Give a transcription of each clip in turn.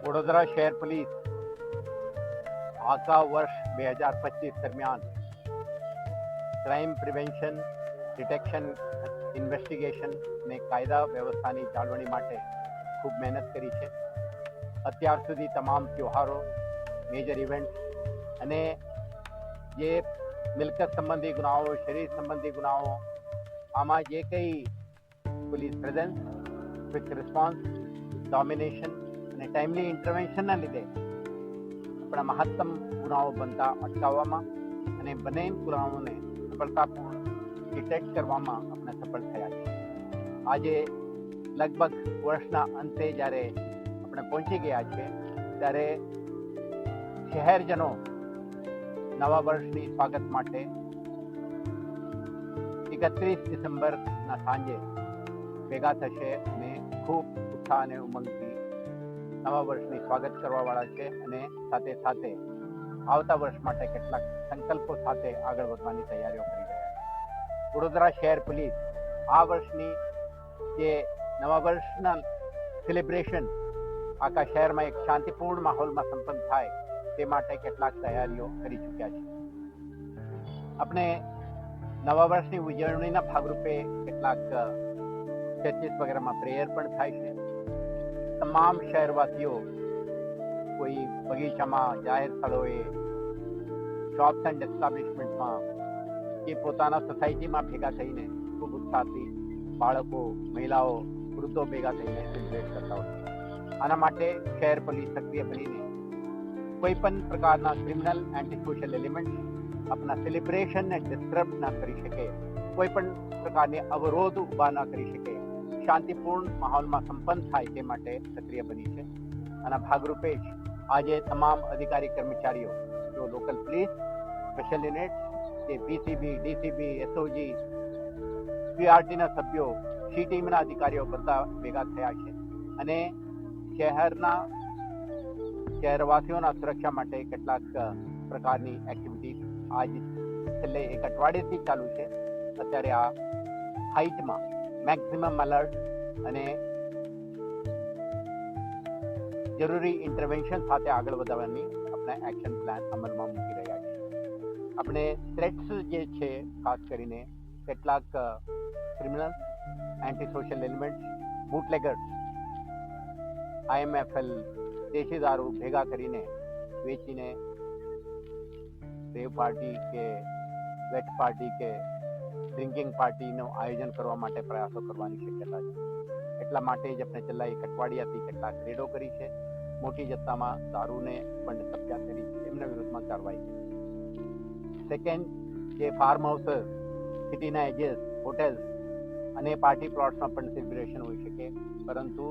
વડોદરા શહેર પોલીસ આખા વર્ષ 2025 દરમિયાન ક્રાઇમ પ્રિવેન્શન, ડિટેક્શન, ઇન્વેસ્ટિગેશન અને કાયદા વ્યવસ્થાની જાળવણી માટે ખૂબ મહેનત કરી છે. અત્યાર સુધી તમામ ત્યોહારો, મેજર ઇવેન્ટ અને જે મિલકત સંબંધી ગુનાઓ, શરીર સંબંધી ગુનાઓ, આમાં જે કંઈ police presence, quick response, domination અને ટાઈમલી ઇન્ટરવેન્શનના લીધે આપણા મહત્તમ ગુનાઓ બનતા અટકાવવામાં અને બનેલ ગુનાઓને સફળતાપૂર્ણ ડિટેક્ટ કરવામાં આપણે સફળ થયા છીએ. આજે લગભગ વર્ષના અંતે જ્યારે આપણે પહોંચી ગયા છીએ ત્યારે શહેરજનો નવા વર્ષની સ્વાગત માટે 31 ડિસેમ્બરના સાંજે ભેગા થશે અને ખૂબ ઉત્સાહ અને ઉમંગથી નવા વર્ષની સ્વાગત કરવાવાળા છે અને સાથે સાથે આવતા વર્ષ માટે કેટલાક સંકલ્પો સાથે આગળ વધવાની તૈયારીઓ કરી રહ્યા છે. વડોદરા શહેર પોલીસ આ વર્ષની જે નવા વર્ષના સેલિબ્રેશન આખા શહેરમાં એક શાંતિપૂર્ણ માહોલમાં સંપન્ન થાય તે માટે કેટલાક તૈયારીઓ કરી ચૂક્યા છે. આપણે નવા વર્ષની ઉજવણીના ભાગરૂપે કેટલાક ચર્ચિસ વગેરેમાં પ્રેયર પણ થાય છે. તમામ શહેરવાસીઓ કોઈ બગીચામાં, જાહેર સ્થળોએ, શોપ્સ એન્ડ એસ્ટાબ્લિશમેન્ટમાં કે પોતાના સોસાયટીમાં ભેગા થઈને ખૂબ ઉત્સાહથી બાળકો, મહિલાઓ, વૃદ્ધો ભેગા થઈને સેલિબ્રેટ કરતા હોય છે. આના માટે શહેર પોલીસ સક્રિય બનીને કોઈ પણ પ્રકારના ક્રિમિનલ એન્ટી સોશિયલ એલિમેન્ટ આપણા સેલિબ્રેશનને ડિસ્ટર્બ ના કરી શકે, કોઈ પણ પ્રકારની અવરોધ ઊભા ના કરી શકે, શાંતિપૂર્ણ માહોલમાં સંપન્ન થાય તે માટે સક્રિય બની છે. આના ભાગરૂપે જ આજે તમામ અધિકારી કર્મચારીઓ, જો લોકલ પોલીસ, સ્પેશિયલ યુનિટ, જે પીસીબી, ડીસીબી, એસઓજી, પીઆરટીના સભ્યો, સી ટીમના અધિકારીઓ બધા ભેગા થયા છે અને શહેરવાસીઓના સુરક્ષા માટે કેટલાક પ્રકારની એક્ટિવિટી આજ છેલ્લે એક અઠવાડિયેથી ચાલુ છે. અત્યારે આ હાઇટમાં મેક્સિમમ એલર્ટ અને જરૂરી ઇન્ટરવેન્શન સાથે આગળ વધારવાની આપણે એક્શન પ્લાન અમલમાં મૂકી રહ્યા છીએ. આપણે થ્રેટ્સ જે છે, ખાસ કરીને કેટલાક criminal, anti social elements, bootleggers, IMFL, દેશી દારૂ ભેગા કરીને વેચીને રેવ પાર્ટી કે વેટ પાર્ટી કે ડ્રિંકિંગ પાર્ટીનું આયોજન કરવા માટે પ્રયાસો કરવાની શક્યતા છે. એટલા માટે જ આપણે છેલ્લા એક અઠવાડિયાથી કેટલાક રેડો કરી છે. મોટી જથ્થામાં દારૂને પણ કબજા કરી છે, એમના વિરુદ્ધમાં કાર્યવાહી કરી. સેકન્ડ, જે ફાર્મ હાઉસીસ, સિટીના એજીસ, હોટેલ્સ અને પાર્ટી પ્લોટ્સમાં પણ સેલિબ્રેશન હોઈ શકે, પરંતુ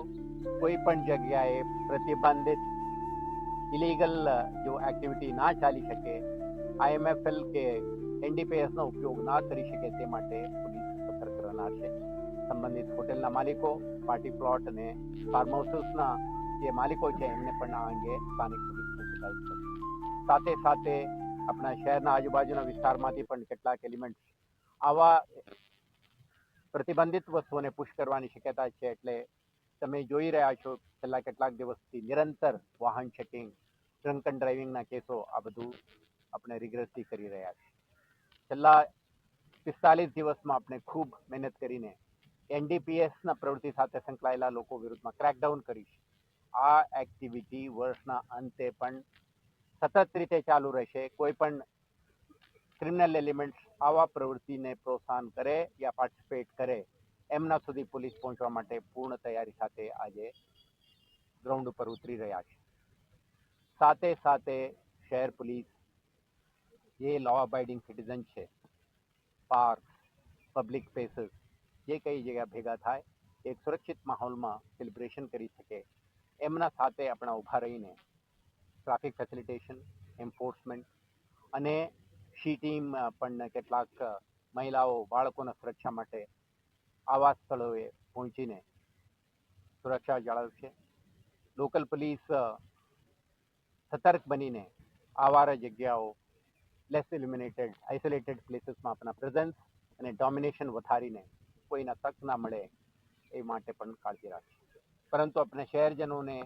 કોઈ પણ જગ્યાએ પ્રતિબંધિત ઇલીગલ જો એક્ટિવિટી ના ચાલી શકે, IMFL કે NDPSનો ઉપયોગ ના કરી શકે તે માટે પોલીસ સતર્ક રહેનાર છે. સંબંધિત હોટેલના માલિકો, પાર્ટી પ્લોટ અને ફાર્મ હાઉસીસના જે માલિકો છે એમને પણ આ અંગે સ્થાનિક પોલીસને સૂચિત કરશે. સાથે સાથે આપણા શહેરના આજુબાજુના વિસ્તારમાંથી પણ કેટલાક એલિમેન્ટ આવા પ્રતિબંધિત વસ્તુઓને પુશ કરવાની શક્યતા છે. એટલે તમે જોઈ રહ્યા છો છેલ્લા કેટલાક દિવસથી નિરંતર વાહન ચેકિંગ, ડ્રંક એન્ડ ડ્રાઇવિંગના કેસો, આ બધું આપણે રિગ્રેસથી કરી રહ્યા છીએ. છેલ્લા 45 દિવસમાં આપણે ખૂબ મહેનત કરીને NDPSના પ્રવૃત્તિ સાથે સંકળાયેલા લોકો વિરુદ્ધમાં ક્રેકડાઉન કરી છે. આ એક્ટિવિટી વર્ષના અંતે પણ સતત રીતે ચાલુ રહેશે. કોઈ પણ ક્રિમિનલ એલિમેન્ટ્સ આવા પ્રવૃત્તિને પ્રોત્સાહન કરે યા પાર્ટિસિપેટ કરે એમના સુધી પોલીસ પહોંચવા માટે પૂર્ણ તૈયારી સાથે આજે ગ્રાઉન્ડ ઉપર ઉતરી રહ્યા છે. સાથે સાથે શહેર પોલીસ જે લો અબાઇડિંગ સિટીઝન છે, પાર્ક, પબ્લિક સ્પેસીસ, જે કઈ જગ્યા ભેગા થાય એક સુરક્ષિત માહોલમાં સેલિબ્રેશન કરી શકે, એમના સાથે આપણા ઊભા રહીને ટ્રાફિક ફેસિલિટેશન, એન્ફોર્સમેન્ટ અને સી ટીમ પણ કેટલાક મહિલાઓ, બાળકોના સુરક્ષા માટે આવા સ્થળોએ પહોંચીને સુરક્ષા જાળવશે. લોકલ પોલીસ સતર્ક બનીને આવારા જગ્યાઓ, લેસ ઇલ્યુમિનેટેડ, આઇસોલેટેડ પ્લેસીસમાં આપણા પ્રેઝન્સ અને ડોમિનેશન વધારીને કોઈના તક ના મળે એ માટે પણ કાળજી રાખશે. પરંતુ આપણે શહેરજનોને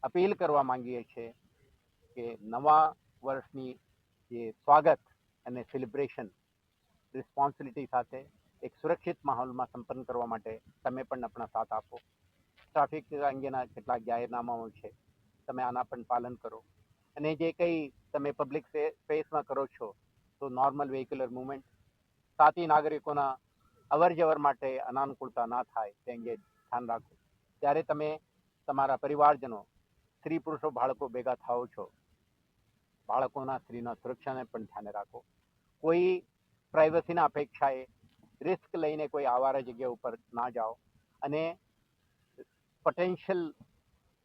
અપીલ કરવા માંગીએ છીએ કે નવા વર્ષની જે સ્વાગત અને સેલિબ્રેશન રિસ્પોન્સિબિલિટી સાથે એક સુરક્ષિત માહોલમાં સંપન્ન કરવા માટે તમે પણ આપણા સાથ આપો. ટ્રાફિક અંગેના કેટલાક જાહેરનામાઓ છે, તમે આના પણ પાલન કરો. અને જે કંઈ તમે પબ્લિક સ્પેસમાં કરો છો તો નોર્મલ વેહિક્યુલર મૂવમેન્ટ, સાથી નાગરિકોના અવર જવર માટે અનાનુકૂળતા ના થાય તે અંગે ધ્યાન રાખો. ત્યારે તમે તમારા પરિવારજનો, સ્ત્રી પુરુષો બાળકો ભેગા થાઓ છો, બાળકોના સ્ત્રીના સુરક્ષાને પણ ધ્યાને રાખો. કોઈ પ્રાઇવસીના અપેક્ષાએ રિસ્ક લઈને કોઈ આવારા જગ્યા ઉપર ના જાઓ અને પોટેન્શિયલ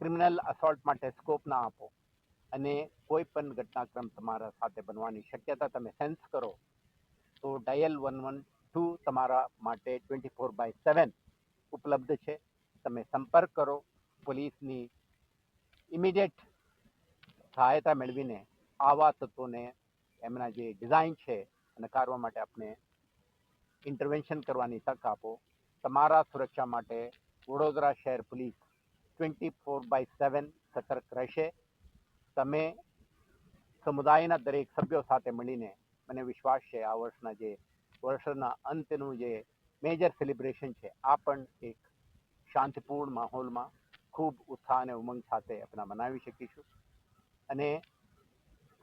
ક્રિમિનલ અસોલ્ટ માટે સ્કોપ ના આપો. અને કોઈ પણ ઘટનાક્રમ તમારા સાથે બનવાની શક્યતા તમે સેન્સ કરો તો ડાયલ 112 તમારા માટે 24/7 ઉપલબ્ધ છે. તમે સંપર્ક કરો. પોલીસની ઇમિડિયેટ સહાયતા મેળવીને આવા તત્વોને એમના જે ડિઝાઇન છે નકારવા માટે આપણે ઇન્ટરવેન્શન કરવાની તક આપો. તમારા સુરક્ષા માટે વડોદરા શહેર પોલીસ 24/7 સતર્ક રહેશે. તમે સમુદાયના દરેક સભ્યો સાથે મળીને, મને વિશ્વાસ છે આ વર્ષના અંતનું જે મેજર સેલિબ્રેશન છે આ પણ એક શાંતિપૂર્ણ માહોલમાં ખૂબ ઉત્સાહ અને ઉમંગ સાથે આપણે મનાવી શકીશું. અને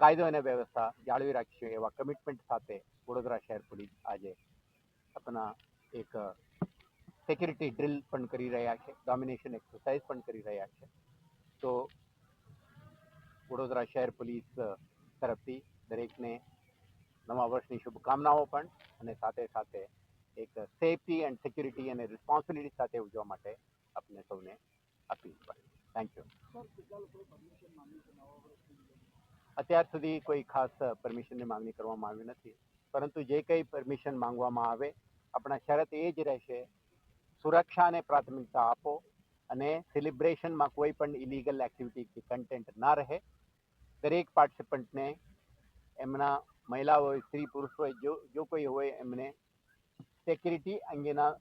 કાયદો અને વ્યવસ્થા જાળવી રાખીશું એવા કમિટમેન્ટ સાથે વડોદરા શહેર પોલીસ આજે આપણા એક સિક્યુરિટી ડ્રિલ પણ કરી રહ્યા છે, ડોમિનેશન એક્સરસાઇઝ પણ કરી રહ્યા છે. તો વડોદરા શહેર પોલીસ તરફથી દરેકને નવા વર્ષની શુભકામનાઓ પણ, અને સાથે સાથે એક સેફટી એન્ડ સિક્યુરિટી અને રિસ્પોન્સિબિલિટી સાથે ઉજવવા માટે આપણે સૌને અપીલ કરી. Thank you. અત્યાર સુધી કોઈ ખાસ પરમિશનની માંગણી કરવામાં આવી નથી, પરંતુ જે કંઈ પરમિશન માંગવામાં આવે આપણા શરત એ જ રહેશે, સુરક્ષાને પ્રાથમિકતા આપો અને સેલિબ્રેશનમાં કોઈ પણ ઇલીગલ એક્ટિવિટી કે કન્ટેન્ટ ના રહે. દરેક પાર્ટિસિપન્ટને એમના મહિલા હોય, સ્ત્રી પુરુષ હોય, જો કોઈ હોય એમને સિક્યુરિટી અંગેના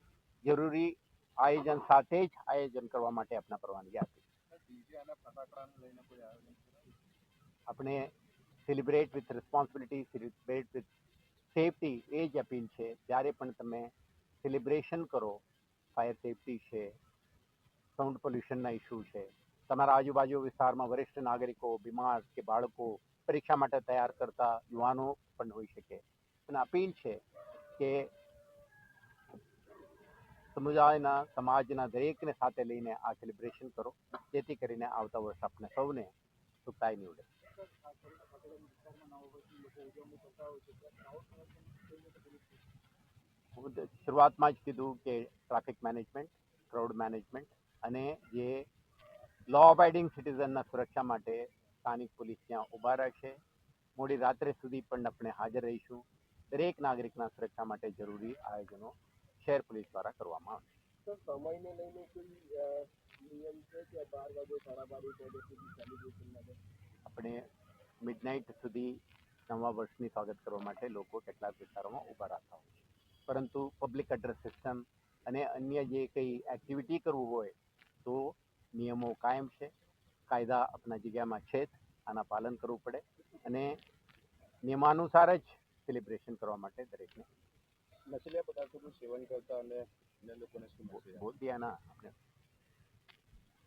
જરૂરી આયોજન સાથે જ આયોજન કરવા માટે આપણા પરવાનગી આપી. આપણે celebrate with responsibility, celebrate with safety, એ જ અપીલ છે. જ્યારે પણ તમે સેલિબ્રેશન કરો, ફાયર સેફટી છે, સાઉન્ડ પોલ્યુશનના ઇસ્યુ છે, તમારા આજુબાજુ વિસ્તારમાં વરિષ્ઠ નાગરિકો, બીમાર કે બાળકો, પરીક્ષા માટે તૈયાર કરતા યુવાનો પણ હોઈ શકે. અને અપીલ છે કે સમુદાયના, સમાજના દરેકને સાથે લઈને આ સેલિબ્રેશન કરો, જેથી કરીને આવતા વર્ષ આપણે સૌને સુખદાયી નીવડે. શરૂઆતમાં જ કીધું કે ટ્રાફિક મેનેજમેન્ટ, ક્રાઉડ મેનેજમેન્ટ અને જે લો અબાઇડિંગ સિટીઝનના સુરક્ષા માટે સ્થાનિક પોલીસ ત્યાં ઊભા રહેશે. મોડી રાત્રે સુધી પણ આપણે હાજર રહીશું. દરેક નાગરિકના સુરક્ષા માટે જરૂરી આયોજનો શહેર પોલીસ દ્વારા કરવામાં આવશે. સમયને લઈને કોઈ નિયમ છે કે 12 વાગે 12:30 આપણે મિડનાઇટ સુધી નવા વર્ષની સ્વાગત કરવા માટે લોકો કેટલાક વિસ્તારોમાં ઊભા રાખતા હોય છે, પરંતુ પબ્લિક એડ્રેસ સિસ્ટમ અને અન્ય જે કંઈ એક્ટિવિટી કરવું હોય તો નિયમો કાયમ છે, કાયદા આપણા જગ્યામાં છે જ, આના પાલન કરવું પડે અને નિયમાનુસાર જ સેલિબ્રેશન કરવા માટે દરેકને. નશીલા પદાર્થોનું સેવન કરતા અને અન્ય લોકોને બોધ્યાના આપણે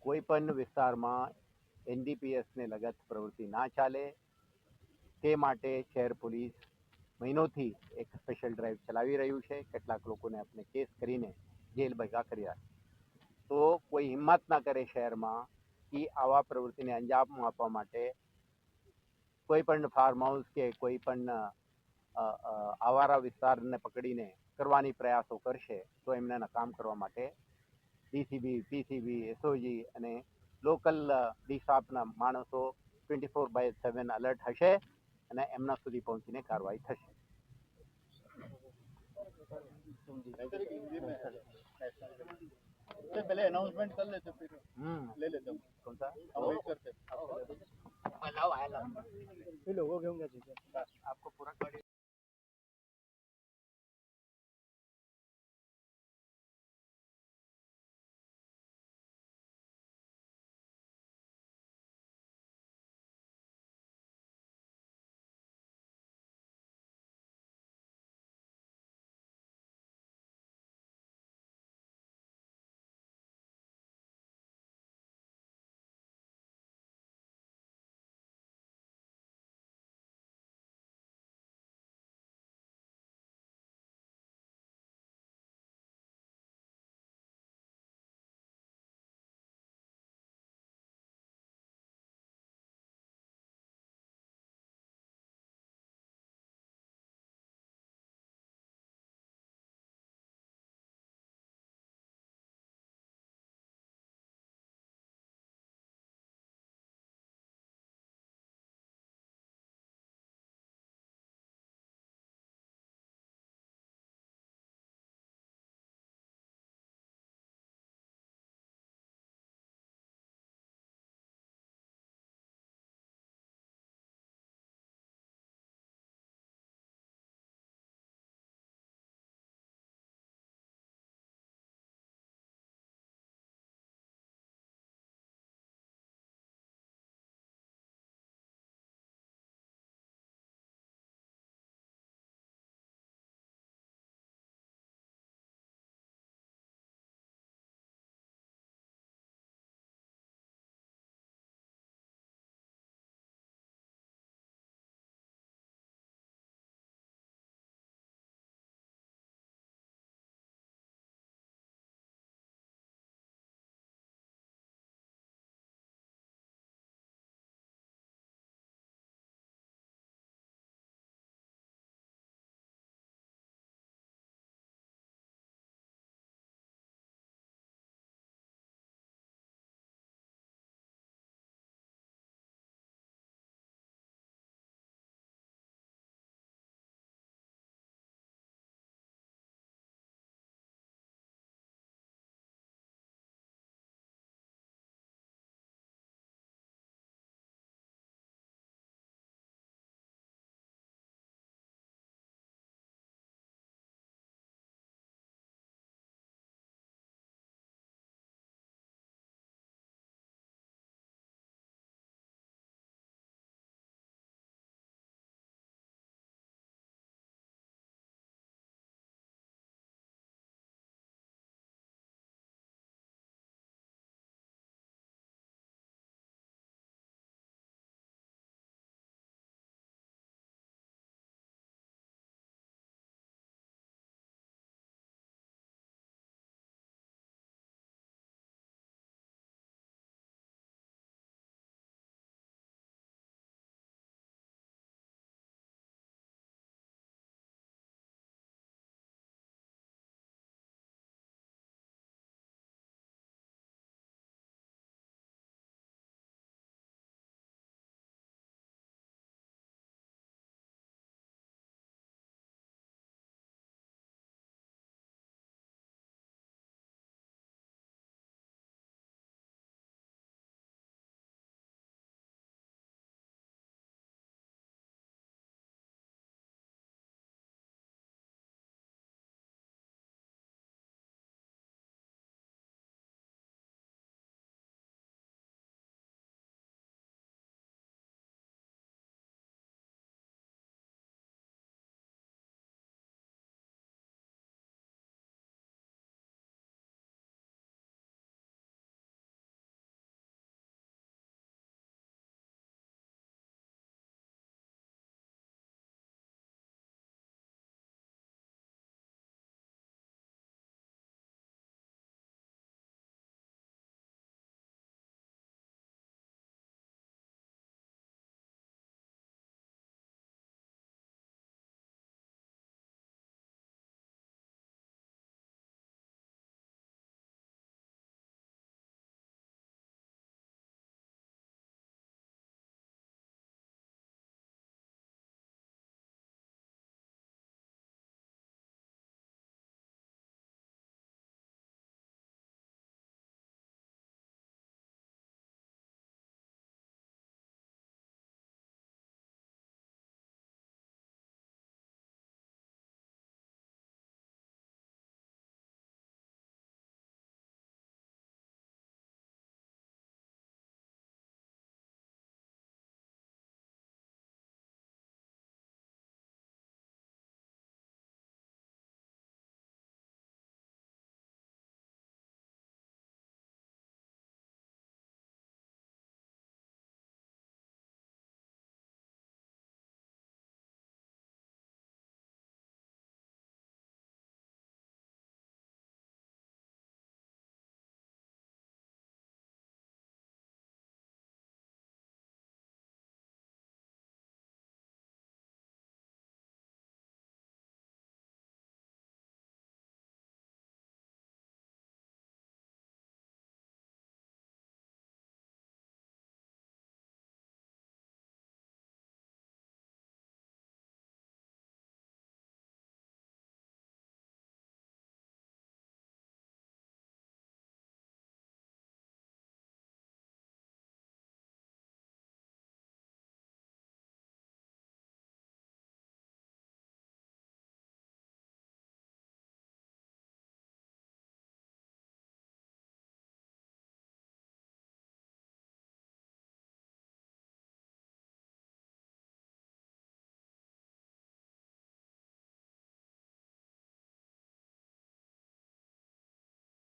કોઈ પણ વિસ્તારમાં NDPSને લગત પ્રવૃત્તિ ના ચાલે તે માટે શહેર પોલીસ મહિનોથી એક સ્પેશિયલ ડ્રાઈવ ચલાવી રહ્યું છે. કેટલાક લોકોને આપણે કેસ કરીને જેલ ભેગા કર્યા. તો કોઈ હિંમત ના કરે શહેરમાં કે આવા પ્રવૃત્તિને અંજામ આપવા માટે કોઈ પણ ફાર્મ હાઉસ કે કોઈ પણ આવારા વિસ્તારને પકડીને કરવાની પ્રયાસો કરશે તો એમને કામ કરવા માટે DCB, PCB, SOG અને લોકલ ડીસાપના માણસો 24/7 અલર્ટ હશે અને એમના સુધી પહોંચીને કાર્યવાહી થશે. पहले अनाउंसमेंट कर लेते फिर ले लेते हम कौन सा वेट करते लोगों के होंगे आपको